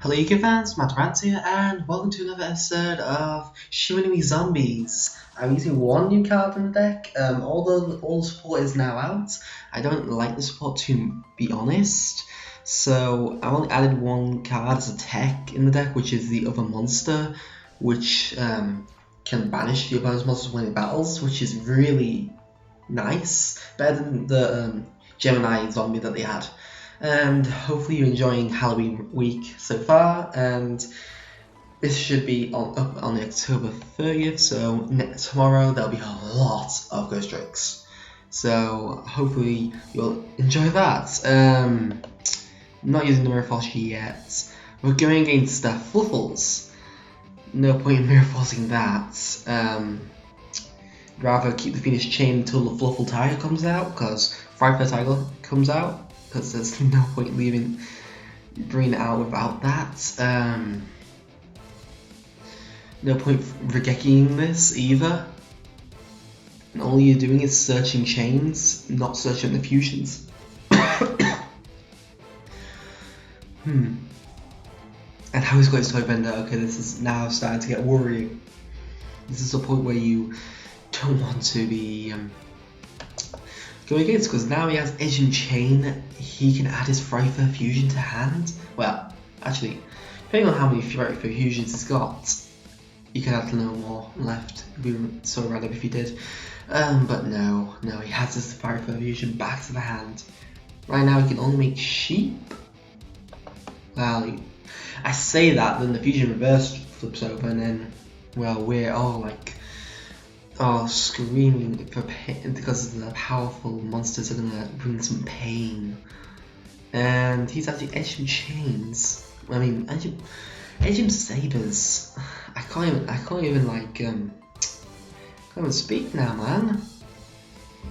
Hello UK fans, Matt Rants here, and welcome to another episode of Shiranui Zombies. I'm using one new card in the deck, although all the support is now out. I don't like the support to be honest, so I only added one card as a tech in the deck, which is the other monster, which can banish the opponent's monsters when it battles, which is really nice, better than the Gemini zombie that they had. And hopefully you're enjoying Halloween week so far, and this should be up on October 30th, so tomorrow there'll be a lot of ghost tricks, so hopefully you'll enjoy that. Not using the mirror force yet. We're going against the Fluffals. No point in mirror forcing that. Rather keep the Phoenix chain until the Fluffal Tiger comes out, because Friday Tiger comes out, because there's no point bringing it out without that. No point Regeckiing this either. And all you're doing is searching chains, not searching the fusions. And how he's got his toy vendor. Okay, this is now starting to get worrying. This is the point where you don't want to be going against, because now he has Edge and Chain. He can add his Frightfur Fusion to hand. Well, actually, depending on how many Frightfur Fusions he's got, you can add no more left. It'd be so random if he did. But no, he has his Frightfur Fusion back to the hand. Right now he can only make sheep. Well, I say that, then the Fusion reverse flips over, and then, well, we're all like, screaming for pain because the powerful monsters are gonna bring some pain. And he's actually Edge and Chains. I mean, Edge and Sabers. I can't even speak now, man.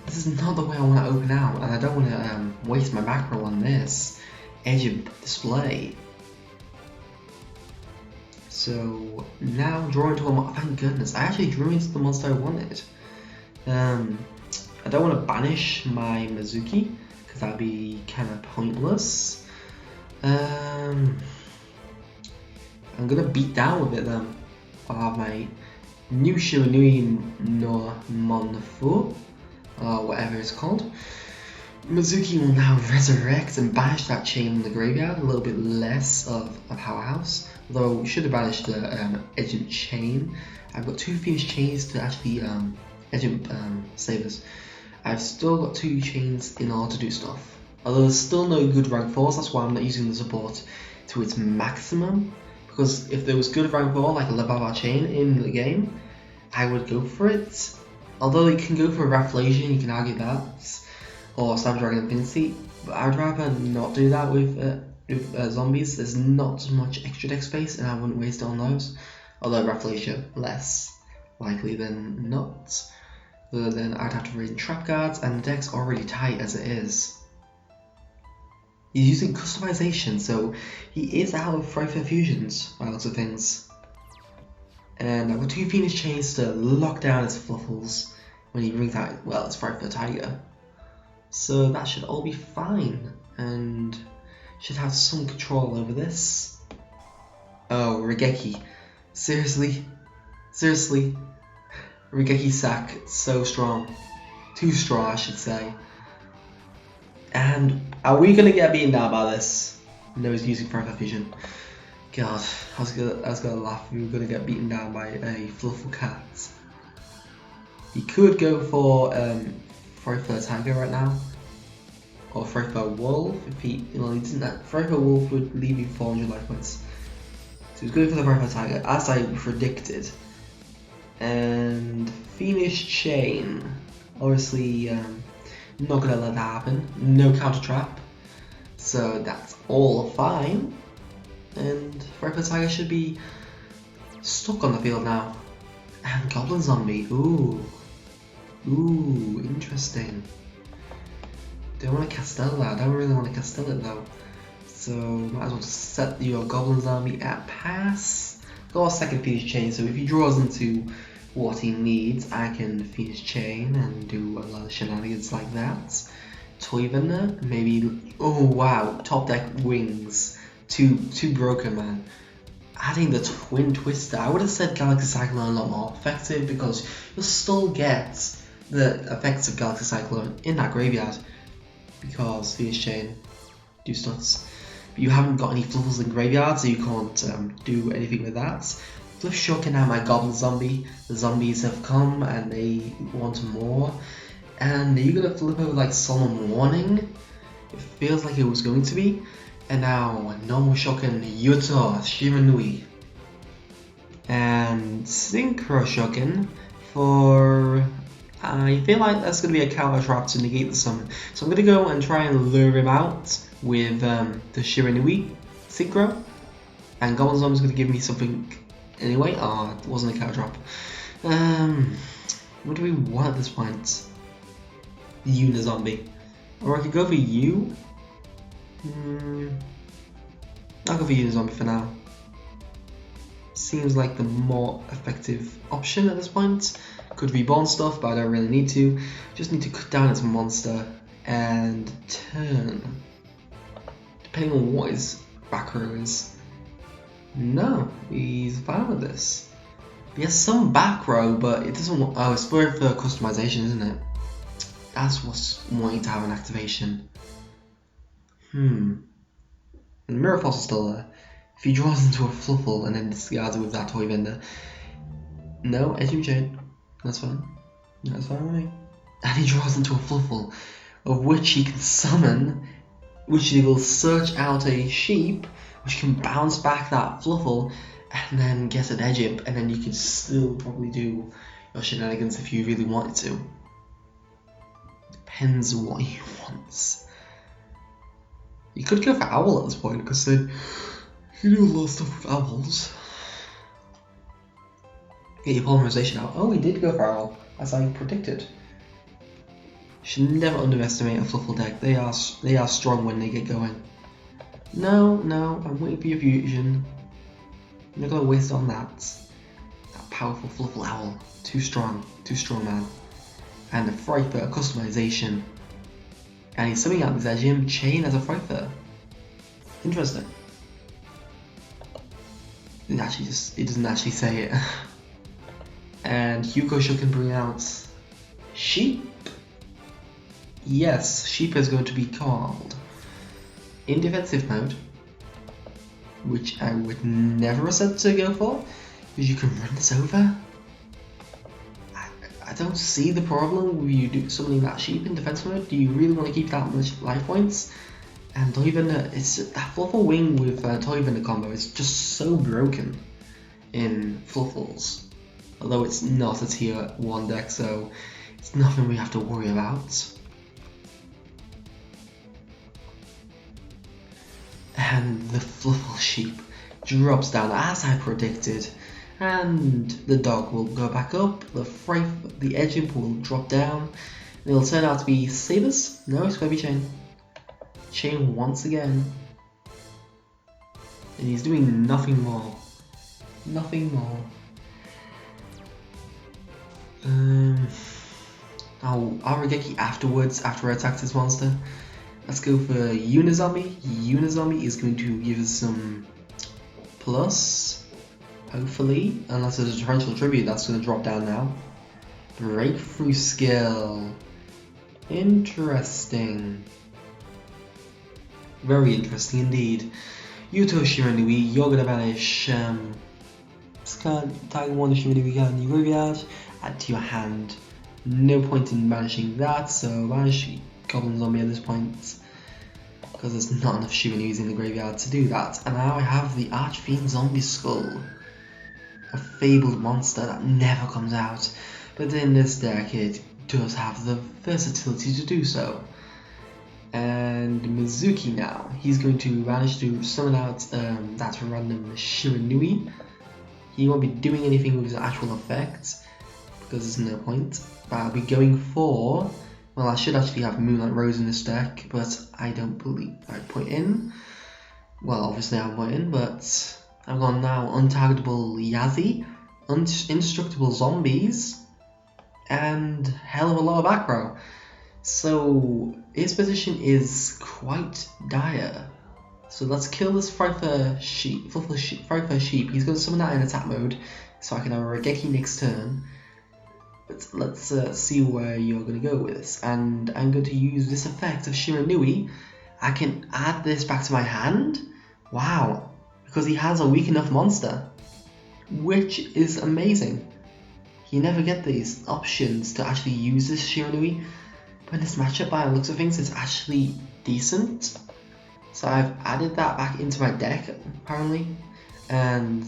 This is not the way I want to open out, and I don't want to waste my macro on this Edge of Display. So now draw into a thank goodness, I actually drew into the monster I wanted. I don't want to banish my Mizuki, because that'd be kind of pointless. I'm gonna beat down with it then. I'll have my new Shiranui no Monfu, or whatever it's called. Mizuki will now resurrect and banish that chain in the graveyard, a little bit less of a powerhouse. Although we should have banished the Edgent Chain. I've got two Phoenix Chains to actually Edgent Sabers. I've still got two chains in order to do stuff. Although there's still no good rank 4s, that's why I'm not using the support to its maximum. Because if there was good rank 4, like a Lababa chain in the game, I would go for it. Although you can go for a Rafflesian, you can argue that, or Snapdragon Infinity, but I'd rather not do that with zombies. There's not much extra deck space, and I wouldn't waste it on those. Although Rafflesia less likely than not. But then I'd have to raid trap guards, and the deck's already tight as it is. He's using customization, so he is out of Frightfur Fusions by lots of things. And I've got two Phoenix Chains to lock down his Fluffals when he brings out, well, his Frightfur Tiger. So that should all be fine, and should have some control over this. Oh, Regeki. Seriously? Regeki sack, so strong. Too strong, I should say. And are we gonna get beaten down by this? No, he's using Frightfur Fusion. God, I was gonna laugh if we were gonna get beaten down by a Fluffal cat. He could go for Frightfur Tiger right now, or Frightfur Wolf if he didn't. Frightfur Wolf would leave you 400 life points. So he's going for the Frightfur Tiger, as I predicted. And Phoenix Chain, obviously not gonna let that happen. No counter trap, so that's all fine. And Frightfur Tiger should be stuck on the field now. And Goblin Zombie, ooh, interesting. Don't want to Castell that. I don't really want to Castell it though. So might as well just set your Goblin Zombie at pass. Got a second Phoenix Chain, so if he draws into what he needs, I can Phoenix Chain and do a lot of shenanigans like that. Toy vendor, maybe. Oh wow, top deck wings. too broken, man. Adding the Twin Twister, I would have said Galaxy Cyclone a lot more effective because you'll still get the effects of Galaxy Cyclone in that graveyard because the Chain do stunts. But you haven't got any Fluffals in graveyard, so you can't do anything with that. Flip Shuriken out my Goblin Zombie. The zombies have come and they want more. And are you gonna flip over like Solemn Warning? It feels like it was going to be. And now, normal Shuriken, Yuto, Shiranui. And Synchro Shuriken for... I feel like that's going to be a counter trap to negate the summon. So I'm going to go and try and lure him out with the Shiranui Synchro. And Goblin Zombie is going to give me something anyway. Oh, it wasn't a counter trap. What do we want at this point? Unizombie. Or I could go for you. I'll go for Unizombie for now. Seems like the more effective option at this point. Could reborn stuff, but I don't really need to. Just need to cut down its monster and turn. Depending on what his back row is. No, he's fine with this. He has some back row, but it doesn't want. Oh, it's for customization, isn't it? That's what's wanting to have an activation. And the Mirror Force is still there. If he draws into a Fluffal and then discards it with that Toy Vendor. No, Edging Chain. That's fine. That's fine with me. And he draws into a Fluffal, of which he can summon, which he will search out a sheep, which can bounce back that Fluffal, and then get an Edge Imp, and then you can still probably do your shenanigans if you really wanted to. Depends what he wants. You could go for Owl at this point, because then you do a lot of stuff with Owls. Get your polymerization out. Oh, he did go for Owl, as I predicted. Should never underestimate a Fluffal deck. They are strong when they get going. No, I'm waiting for your fusion. I'm not gonna waste on that. That powerful Fluffal Owl. Too strong, man. And the Frighter customization. And he's summing out this Edge Imp Chain as a Frighter. Interesting. It doesn't actually say it. And YgoPro can bring out Sheep. Yes, Sheep is going to be called in defensive mode, which I would never have said to go for, because you can run this over. I don't see the problem with you summoning that Sheep in defense mode. Do you really want to keep that much life points? And Toy Vendor, it's that Fluffal Wing with Toy Vendor combo is just so broken in Fluffals. Although it's not a tier 1 deck, so it's nothing we have to worry about. And the Fluffal Sheep drops down as I predicted, and the dog will go back up, the Edge Imp will drop down, and it'll turn out to be Sabers? No, it's going to be Chain. Chain once again. And he's doing nothing more. Nothing more. I'll Regeki afterwards, after I attack this monster. Let's go for Unizombie. Unizombie is going to give us some plus, hopefully, unless there's a torrential tribute that's going to drop down now. Breakthrough skill. Interesting. Very interesting indeed. Yuto Shiranui, you're going to banish Tag 1 Shiranui card in your graveyard, add to your hand. No point in banishing that, so banish Goblin Zombie at this point, because there's not enough Shiranuis in the graveyard to do that. And now I have the Archfiend Zombie Skull, a fabled monster that never comes out, but in this deck it does have the versatility to do so. And Mizuki now, he's going to manage to summon out that random Shiranui. He won't be doing anything with his actual effect, because there's no point. But I'll be going for, well, I should actually have Moonlight Rose in this deck, but I don't believe I put in. Well, obviously I haven't put in, but I've gone now Untargetable Yazi, Indestructible Zombies, and hell of a lot of back row. So his position is quite dire. So let's kill this Fluffals sheep. He's going to summon that in attack mode, so I can have a Regeki next turn. But let's see where you're going to go with this. And I'm going to use this effect of Shiranui. I can add this back to my hand. Wow, because he has a weak enough monster, which is amazing. You never get these options to actually use this Shiranui. But in this matchup, by the looks of things, it's actually decent. So I've added that back into my deck, apparently, and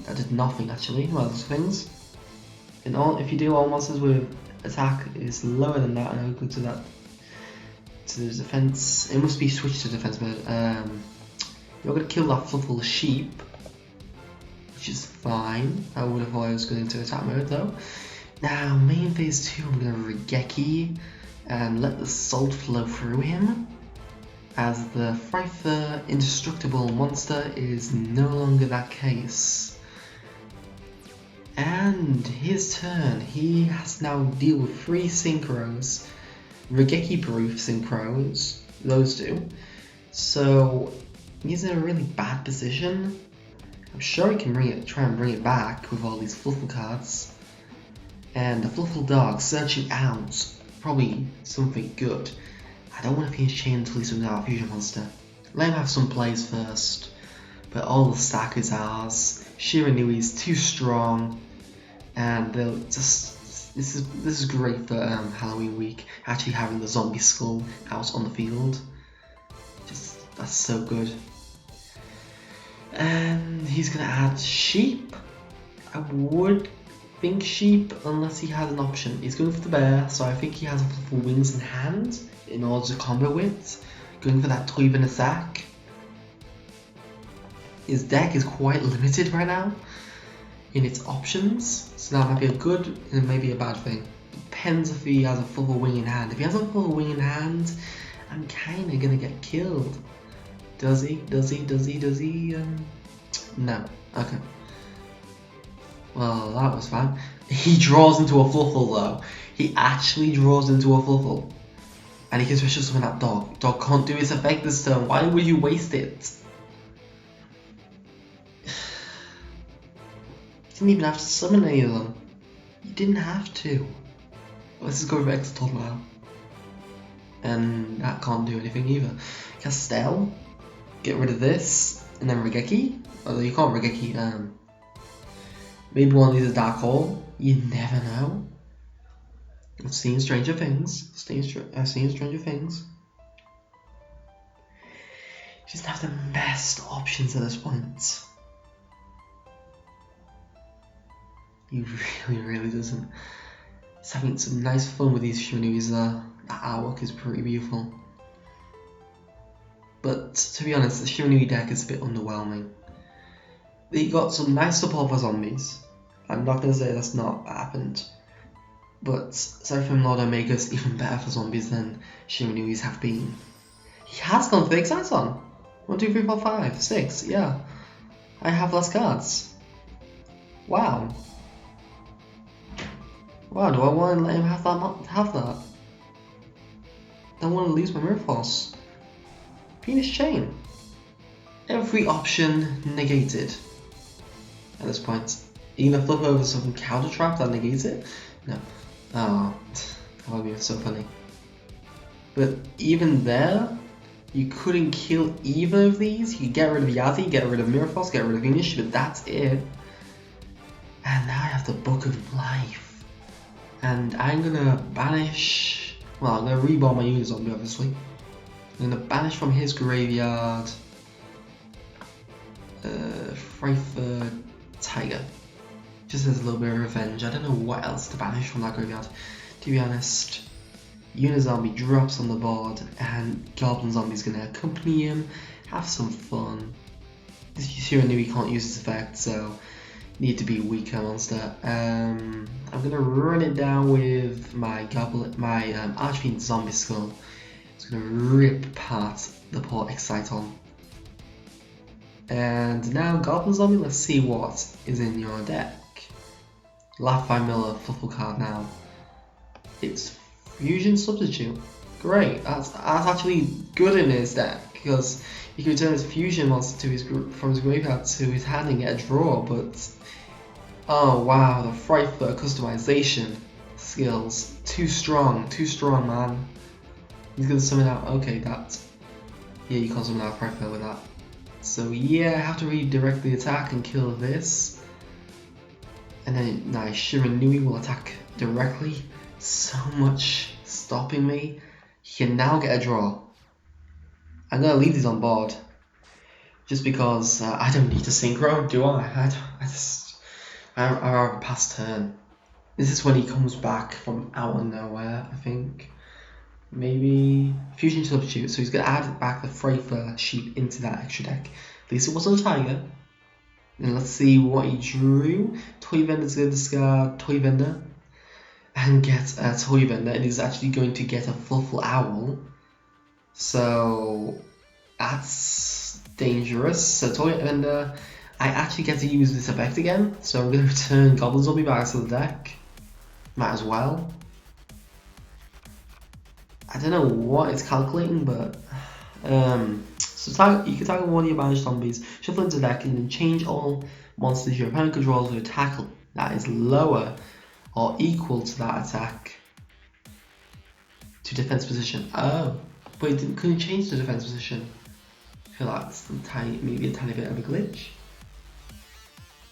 that did nothing actually, by those things. If you do all monsters with attack is lower than that, and I'll go to that, to the defense. It must be switched to defense mode. You're gonna kill that Fluffal sheep, which is fine. I would have thought I was going into attack mode though. Now, main phase 2, I'm gonna Regeki and let the salt flow through him, as the Fryther indestructible monster is no longer that case. And his turn, he has to now deal with 3 synchros, Regeki proof synchros, those two. So he's in a really bad position. I'm sure he can try and bring it back with all these Fluffal cards. And the Fluffal dog searching out probably something good. I don't want to finish chain until he's without a fusion monster. Let him have some plays first. But all the stack is ours. Shiranui's too strong, and they'll just this is great for Halloween week. Actually having the zombie skull out on the field, that's so good. And he's gonna add sheep. I would think sheep unless he has an option. He's going for the bear, so I think he has a couple wings in hand in order to combo with, going for that Toiven attack. His deck is quite limited right now in its options, so that might be a good and maybe a bad thing. Depends if he has a Fluffal wing in hand. If he has a Fluffal wing in hand, I'm kinda gonna get killed. Does he? No. Okay. Well, that was fine. He draws into a Fluffal though. He actually draws into a Fluffal. And he can special summon that dog. Dog can't do his effect this turn. Why would you waste it? You didn't even have to summon any of them. You didn't have to. Let's just go with Extol now. And that can't do anything either. Castell, get rid of this, and then Regeki. Although you can't Regeki, maybe one of these is Dark Hole. You never know. I've seen stranger things. I've seen stranger things. He doesn't have the best options at this point. He really doesn't. He's having some nice fun with these Shiranuis there. That artwork is pretty beautiful. But to be honest, the Shiranui deck is a bit underwhelming. He got some nice support for zombies. I'm not going to say that's not happened. But Seraphim Lord Omega is even better for zombies than Shiranuis have been. He has gone for Exciton. 1, 2, 3, 4, 5, 6, yeah. I have less cards. Wow. Wow, do I want to let him have that? I don't want to lose my Mirror Force. Penis Chain. Every option negated at this point. Even flip over some counter trap that negates it? No. Oh, that would be so funny. But even there, you couldn't kill either of these. You could get rid of Yazi, get rid of Mirror Force, get rid of Venus, but that's it. And now I have the Book of Life. And I'm gonna banish. Well, I'm gonna reborn my Unizombie, obviously. I'm gonna banish from his graveyard Fryther Tiger. Just as a little bit of revenge. I don't know what else to banish from that graveyard, to be honest. Unizombie drops on the board, and Goblin Zombie's gonna accompany him, have some fun. This Shiranui can't use this effect, so need to be a weaker monster. I'm gonna run it down with my Archfiend Zombie Skull. It's gonna rip apart the poor Exciton. And now Goblin Zombie, let's see what is in your deck. Laugh by Miller Fluffal card now. It's Fusion Substitute. Great, that's actually good in his deck. because he could return his fusion monster to his from his graveyard to his hand and get a draw, but oh wow, the Frightfur customization skills. Too strong, man. He's gonna summon out, okay, that. Yeah, you can't summon out Frightfur with that. So yeah, I have to redirect the attack and kill this. And then nice, Shiranui will attack directly. So much stopping me. He can now get a draw. I'm gonna leave these on board. Just because I don't need to synchro, do I? I'd rather pass turn. This is when he comes back from out of nowhere, I think. Maybe Fusion Substitute, so he's going to add back the Frightfur sheep into that extra deck. At least it wasn't a tiger. And let's see what he drew. Toy Vendor's going to discard Toy Vendor and get a Toy Vendor, and he's actually going to get a Fluffal Owl. So that's dangerous. So Toy Vendor, I actually get to use this effect again, so I'm going to return Goblin Zombie back to the deck. Might as well. I don't know what it's calculating, but so you can target one of your banished zombies, shuffle into the deck, and then change all monsters your opponent controls to attack that is lower or equal to that attack to defense position. Oh, but it couldn't change the defense position. I feel like it's maybe a tiny bit of a glitch.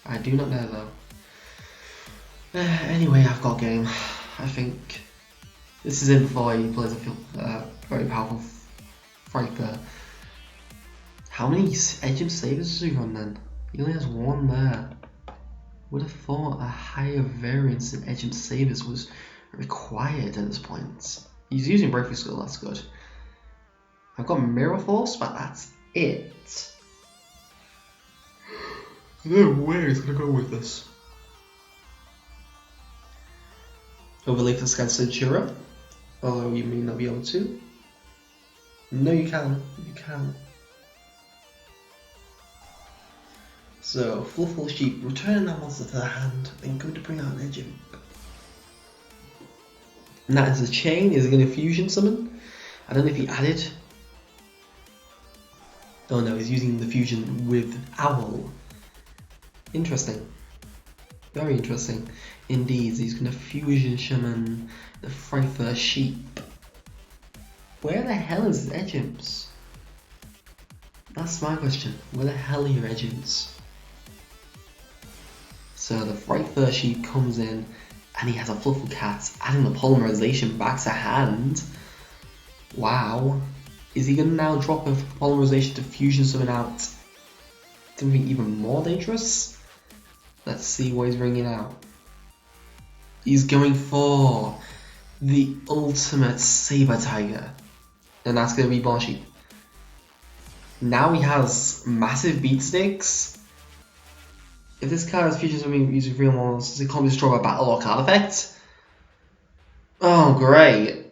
I do not know though. Anyway, I've got game. I think this is in before he plays a very powerful Frightfur. How many Edge Sabers does he run then? He only has one there. Would have thought a higher variance in Edge Sabers was required at this point. He's using Breakthrough Skill, that's good. I've got Mirror Force, but that's it. I don't know where he's gonna go with this. Overlay for Scan Centura, although you may not be able to. No, you can. You can. So, Fluffal Sheep, return that monster to the hand, then go to bring out an edge. And that is a chain. Is it going to fusion summon? I don't know if he added. Oh no, he's using the fusion with Owl. Interesting. Very interesting. Indeed, he's going to fusion summon the Frightfur Sheep. Where the hell is his Edgeimps? That's my question. Where the hell are your Edgeimps? So the Frightfur Sheep comes in and he has a Fluffal Cat, adding the polymerization back to hand. Wow. Is he going to now drop a polymerization to fusion summon out something even more dangerous? Let's see what he's bringing out. He's going for the ultimate Saber Tiger. And that's going to be Bond Sheep. Now he has massive beat sticks. If this card is fusion summon using real monsters, it can't be destroyed by battle or card effect. Oh, great.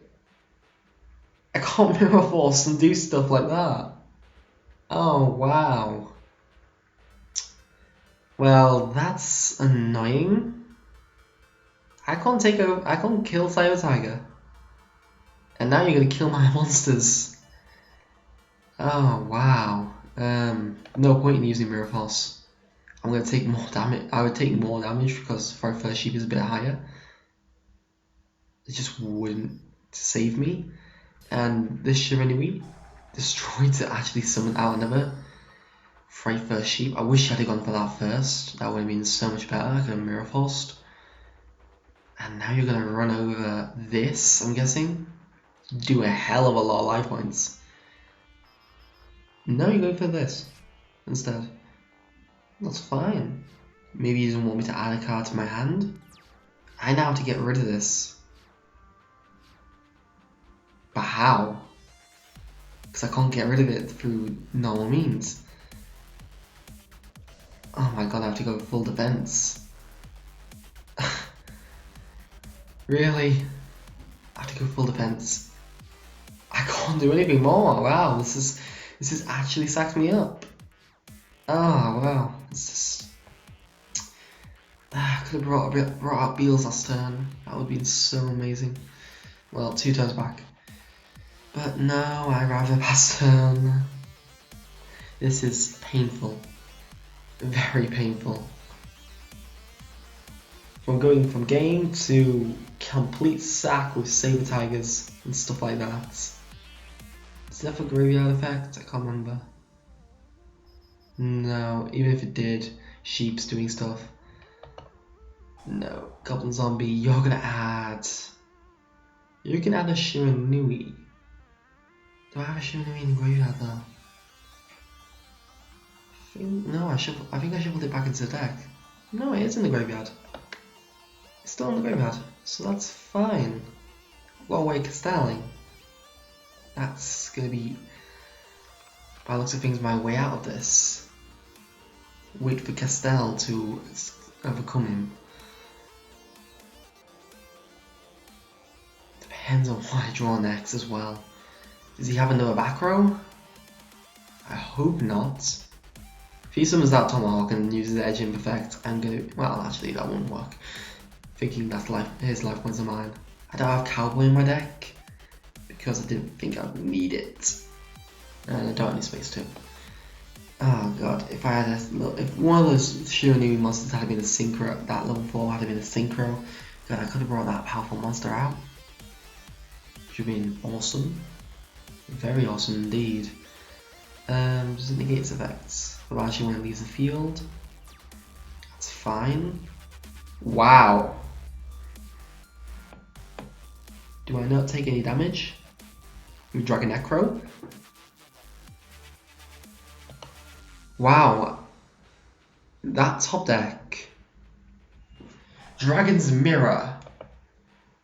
I can't Mirror Force and do stuff like that. Oh, wow. Well, that's annoying. I can't kill Saber Tiger. And now you're gonna kill my monsters. Oh, wow. No point in using Mirror Force. I'm gonna take more damage. I would take more damage because Frightfur Sheep is a bit higher. It just wouldn't save me. And this Shiranui destroyed to actually summon out another Frightfur Sheep. I wish I had gone for that first. That would have been so much better. I could have Mirror Forced. And now you're gonna run over this, I'm guessing. Do a hell of a lot of life points. No, you're going for this instead. That's fine. Maybe he doesn't want me to add a card to my hand. I now have to get rid of this. But how? Because I can't get rid of it through normal means. Oh my god, I have to go full defense. Really? I have to go full defense. I can't do anything more. Wow, this is actually sacked me up. Oh wow, it's just. I could have brought out Beals last turn. That would have been so amazing. Well, 2 turns back. But no, I'd rather pass turn. This is painful. Very painful. From going from game to complete sack with Saber Tigers and stuff like that. Is that for graveyard effect? I can't remember. No, even if it did, sheep's doing stuff. No, Goblin Zombie, you're gonna add... You can add a Shiranui. Do I have a Shiranui in the graveyard though? No, I think I shuffled it back into the deck. No, it is in the graveyard. It's still in the graveyard, so that's fine. What away Castelling. That's gonna be, by the looks of things, my way out of this. Wait for Castell to overcome him. Depends on what I draw next as well. Does he have another back row? I hope not. If he summons that Tomahawk and uses the Edge Imperfect, I'm gonna... Well, actually, that won't work. Thinking that's his life points are mine. I don't have Cowboy in my deck because I didn't think I would need it. And I don't have any space to. Oh god, if I had if one of those Shiranui monsters had been a synchro, that level 4 had been a synchro, god, I could have brought that powerful monster out. Which would have been awesome. Very awesome indeed. Does it negate its effects? But actually when it leaves the field. That's fine. Wow. Do I not take any damage with Dragon Necro? Wow. That top deck. Dragon's Mirror.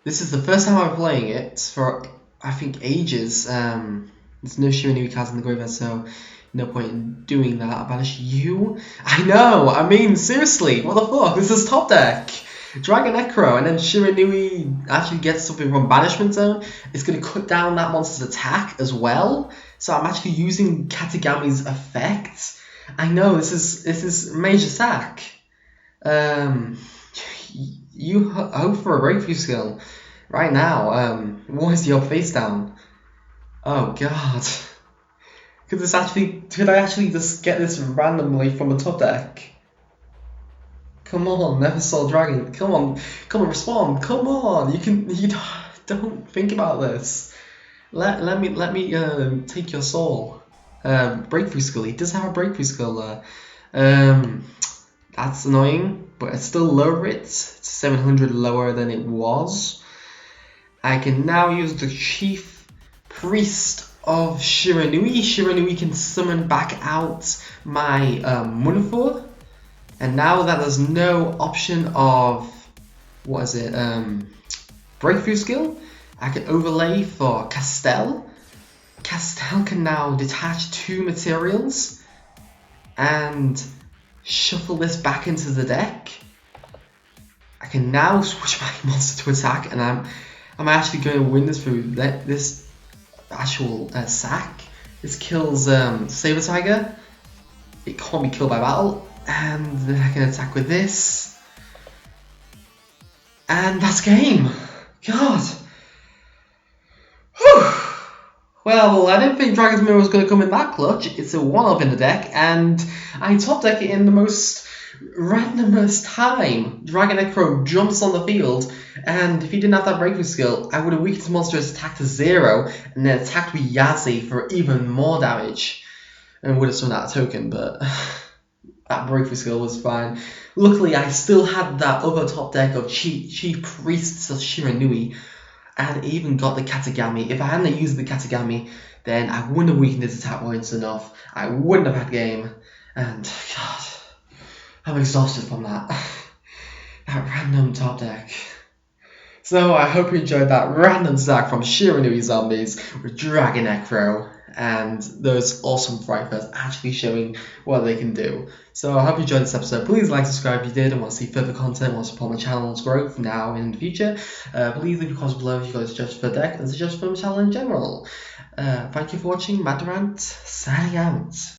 This is the first time I'm playing it for, I think, ages. There's no Shiranui cards in the graveyard, so no point in doing that. I'll banish you. I know, I mean, seriously, what the fuck? This is top deck. Dragon Necro, and then Shiranui actually gets something from Banishment Zone. It's going to cut down that monster's attack as well. So I'm actually using Katagami's effect. I know, this is major sack. You hope for a breakthrough skill right now. What is your face down? Oh god. Could I actually just get this randomly from a top deck? Come on, Never Saw Dragon. Come on, respond. Come on, you don't think about this. Let me take your soul. Breakthrough skill. He does have a breakthrough skill there. That's annoying, but I still lower it. It's 700 lower than it was. I can now use the Chief Priest of Shiranui. Shiranui can summon back out my Munafur. And now that there's no option of, what is it, breakthrough skill, I can overlay for Castell. Castell can now detach 2 materials and shuffle this back into the deck. I can now switch my monster to attack, and I'm actually going to win this through this actual sack. This kills Saber Tiger. It can't be killed by battle. And then I can attack with this. And that's game. God. Whew. Well, I didn't think Dragon's Mirror was going to come in that clutch. It's a 1-up in the deck, and I top deck it in the most randomest time. Dragon Necro jumps on the field, and if he didn't have that breakthrough skill, I would have weakened his monster's attack to 0, and then attacked with Yazi for even more damage. And would have summoned out a token, but... that breakthrough skill was fine. Luckily, I still had that other top deck of Chief Priests of Shiranui, and even got the Katagami. If I hadn't used the Katagami, then I wouldn't have weakened his attack points enough. I wouldn't have had game. And, God, I'm exhausted from that. That random top deck. So, I hope you enjoyed that random stack from Shiranui Zombies with Dragon Necro and those awesome Frighters actually showing what they can do. So I hope you enjoyed this episode. Please like, subscribe if you did and want to see further content, want to support my channel's growth now and in the future. Please leave your comments below if you guys suggest for the deck and suggest for my channel in general. Thank you for watching. Matt Durant, signing out.